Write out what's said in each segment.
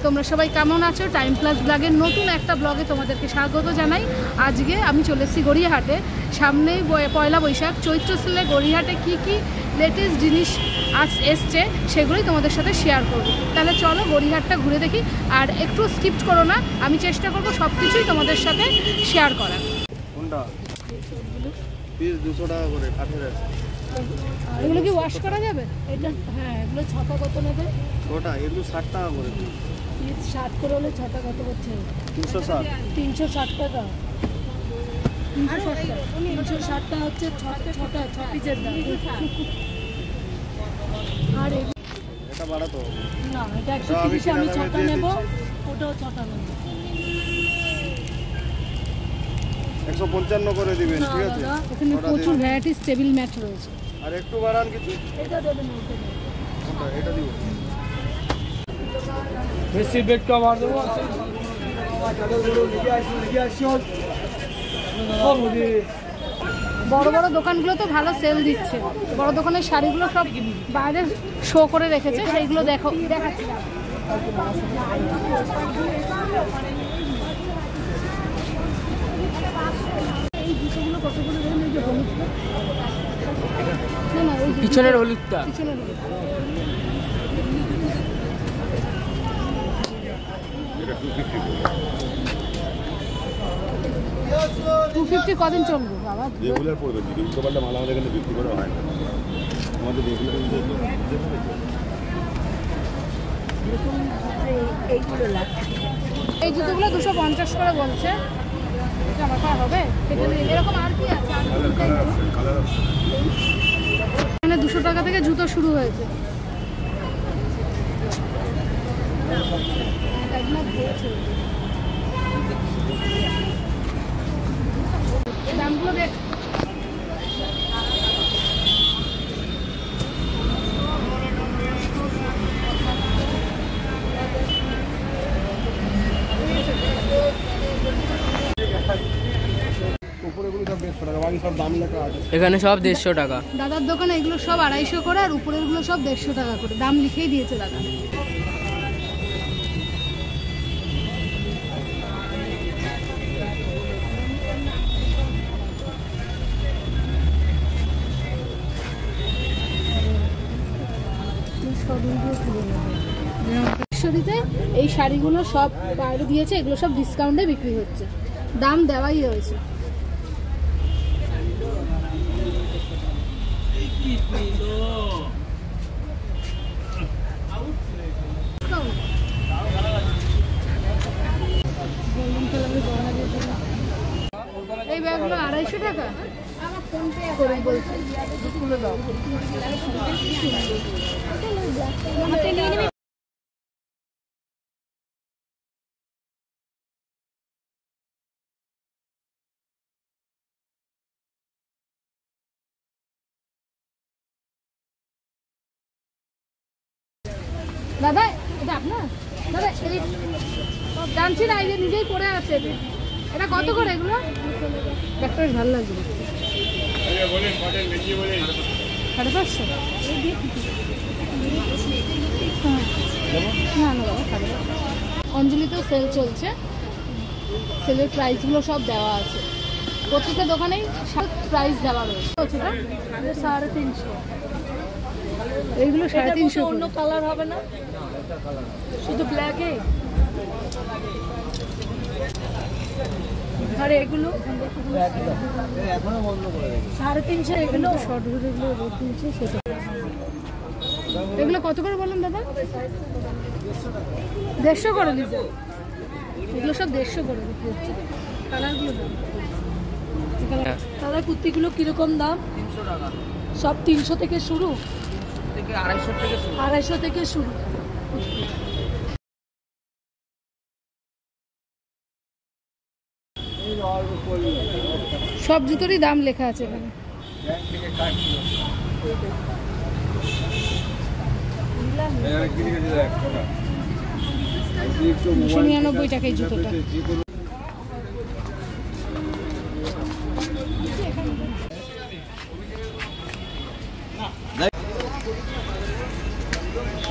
তোমরা সবাই কেমন আছো? টাইম প্লাস ব্লগের নতুন একটা ব্লগে তোমাদেরকে স্বাগত জানাই। আজকে আমি চলে এসেছি গড়িয়াহাটে। সামনেই পয়লা বৈশাখ, চৈত্র সেলে গড়িয়াহাটে কী কী লেটেস্ট জিনিস আজ এসছে সেগুলোই তোমাদের সাথে শেয়ার করব। তাহলে চলো গড়িয়াহাটটা ঘুরে দেখি, আর একটু স্কিপ করো না, আমি চেষ্টা করব সব কিছুই তোমাদের সাথে শেয়ার করার। কোনটা পিস 200 টাকা করে কাঠের আছে। এগুলো কি ওয়াশ করা যাবে? এটা হ্যাঁ, এগুলো ছটা কত নেবে? ওটা এগুলো 60 টাকা করে পিস 60 করে হলে ছটা কত করছে? 360 360 টাকা। 360 টাকা হচ্ছে ছটা 6 পিসের দাম। আর এটা বাড়া তো না, এটা 130 আমি ছটা নেব, ওটাও ছটা নেব। 155 করে দিবেন, ঠিক আছে? এখানে প্রচুর ভ্যারাইটিস টেবিল ম্যাট রয়েছে। আর একটু বাড়ান কিছু। এটা দেবেন, কোনটা? এটা দিব। বেশি বেড কা মার দেবো। বড় বড় দোকানগুলো তো ভালো সেল দিচ্ছে। বড় দোকানের শাড়িগুলো সব বাইরে শো করে রেখেছে, সেইগুলো দেখাচ্ছি। এই জুতোগুলো কতগুলো ধরুন, এই যে হলুদটা, না না ওই পিছনের হলুদটা, পিছনের হলুদ। এটা 250 কদিন চলবে বাবা? রেগুলার পড়বে, যদি উল্টো পাল্টা মাল আমাদের এখানে বিক্রি করা হয় না। আমাদের রেগুলার এই জুতোগুলো 250 করে বলছে। জামা পাওয়া হবে এরকম? আর কি আছে? এখানে 200 টাকা থেকে জুতো শুরু হয়েছে। দামগুলো দেখ। এখানে সব 150 টাকা। দাদার দোকানে এগুলো সব 250 করে, আর উপরের গুলো সব 150 টাকা করে। দাম লিখেই দিয়েছে দাদা। এই শাড়িগুলো সব বাইরে দিয়েছে, এগুলো সব ডিসকাউন্টে বিক্রি হচ্ছে, দাম দেওয়াই হয়েছে। এই ব্যাগগুলো 250 টাকা করে বলছে। দাদা এটা আপনার? দাদা এই জানছি না, এই যে নিজেই পড়ে আছে। এটা কত করে এগুলো? একটা বেশ ভালো লাগবে। 550? না না বাবা, অঞ্জলিতেও সেল চলছে। সেলের প্রাইসগুলো সব দেওয়া আছে, প্রত্যেকটা দোকানেই সব প্রাইস দেওয়া রয়েছে। 350। এইগুলো 350। অন্য কালার হবে না, শুধু ব্ল্যাকে। আর এগুলো 350। এগুলো শর্ট ভিডিওগুলো 350 সেটা। এগুলো কত করে বললেন দাদা? 150 করে দিতে। এগুলো সব 150 করে বিক্রি হচ্ছে। কালারগুলো দাদা, কুর্তিগুলো কিরকম দাম? 300 টাকা। সব 300 থেকে শুরু, 250 থেকে শুরু। সব জুতোরই দাম লেখা আছে এখানে। 299 টাকা এই জুতোটা।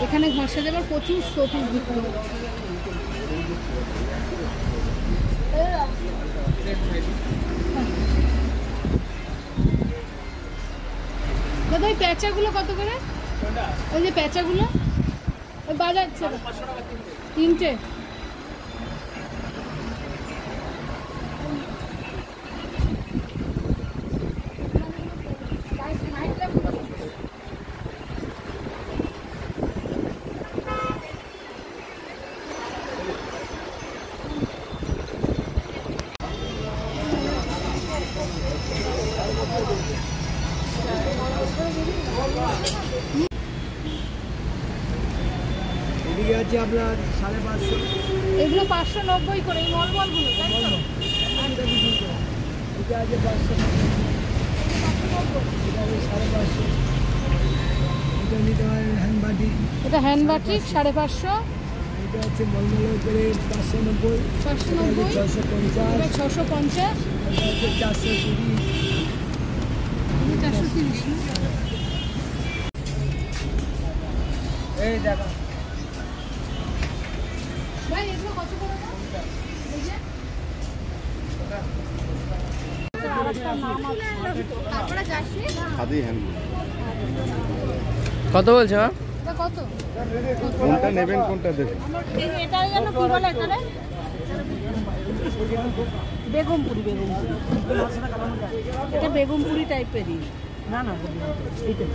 এখানে ঘষে দেবার প্রচুর শোপিস বিক্রি হচ্ছে। দাদা এই প্যাঁচাগুলো কত করে? ওই যে প্যাঁচাগুলো ওই বাজাচ্ছে তিনটে। এদিকে আছে আপনার 550। এগুলো 590 করে এই মলমলগুলো, তাই তো? এটা আছে 500, এটা আছে 550। এটা নিতে হয় হ্যান্ড বাটি। এটা হ্যান্ড বাটিক 550। এটা হচ্ছে মলমলের উপরে 590, 590, 650, এটা 650, এটা হচ্ছে 430। 430। এই দেখো ভাই এগুলো কত করে দাম? এই যে তারপরে যাচ্ছি আদি হ্যান্ড কত বলছো? এটা কত? কোনটা নেবেন কোনটা দেবেন? এটা যেন কি বলে এখানে? বেগমপুরি, বেগমপুরি। এটা বেগমপুরি টাইপেরই। না না এইটা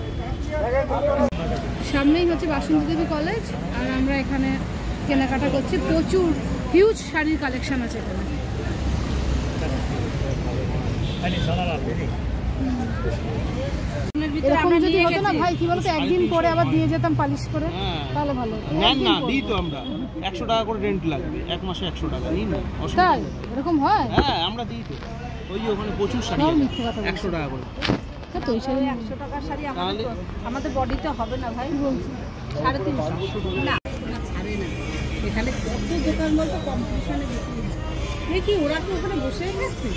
সামনেই হচ্ছে বাসন্তী দেবী কলেজ, আর আমরা এখানে কেনাকাটা করছি। প্রচুর হিউজ শাড়ির কালেকশন আছে এখানে। এরকম যদি হতো না ভাই, কি বলতো, একদিন পরে আবার দিয়ে যেতাম পালিশ করে, তাহলে ভালো হতো। না না দিই তো আমরা 100 টাকা করে রেন্ট লাগবে, এক মাসে 100 টাকা নিই না। তাই এরকম হয়? হ্যাঁ আমরা দিই তো, ওই যে ওখানে প্রচুর শাড়ি সব আছে, মিথ্যে কথা বলছি। 100 টাকা করে। হ্যাঁ তো ওই শাড়ি 100 টাকার শাড়ি তাহলে আমাদের বডিতে হবে না ভাই। বলছি 350 না ছাড়ে না। এখানে কত দোকান বলতো কম্পিটিশনে বিক্রি হয়। দেখি ওরা কি ওখানে বসে গেছে?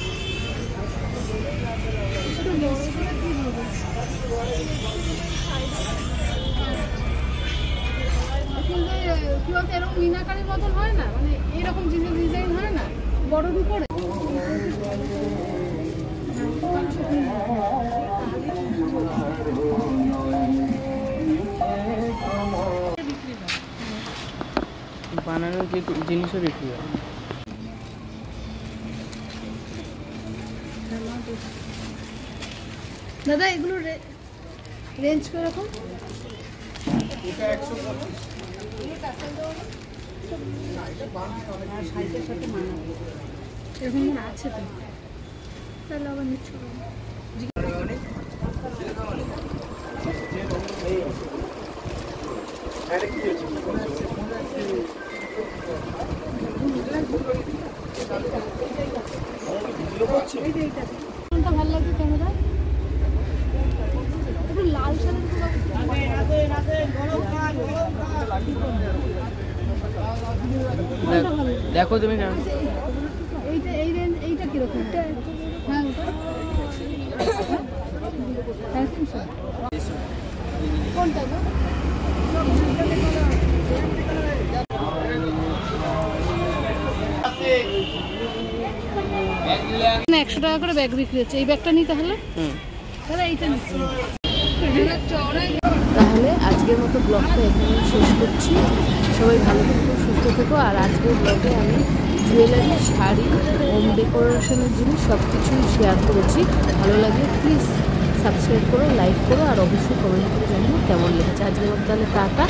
কি বলতো, এরকম মিনাকারির মতন হয় না, মানে এইরকম ডিজাইন হয় না বড়র উপরে। বানানোর যে জিনিসও বিক্রি হয়। দাদা এগুলো রেঞ্জ করে রকম? এটা 125। শাড়িটার সাথে মানাবে। এরকম মনে আছে তো, তাহলে আবার নিচ্ছ। কোনটা ভালো লাগছে ক্যামেরা? একটু লাল শাড়ি দেখো তুমি কেমন। এইটা এই রেঞ্জ, এইটা কিরকম? হ্যাঁ কোনটা গো? 100 টাকা করে ব্যাগ বিক্রি হচ্ছে। এই ব্যাগটা নিই তাহলে? তাহলে এইটা নিচ্ছি। তাহলে আজকের মতো ব্লগটা এখানে শেষ করছি। সবাই ভালো থেকো, সুস্থ থেকো। আর আজকের ব্লগে আমি জুয়েলারি, শাড়ি, হোম ডেকোরেশনের জিনিস সব কিছুই শেয়ার করেছি। ভালো লাগলে প্লিজ সাবস্ক্রাইব করো, লাইক করো, আর অবশ্যই কমেন্ট করে জানিও কেমন লেগেছে। আজকের মতো তাহলে টাটা।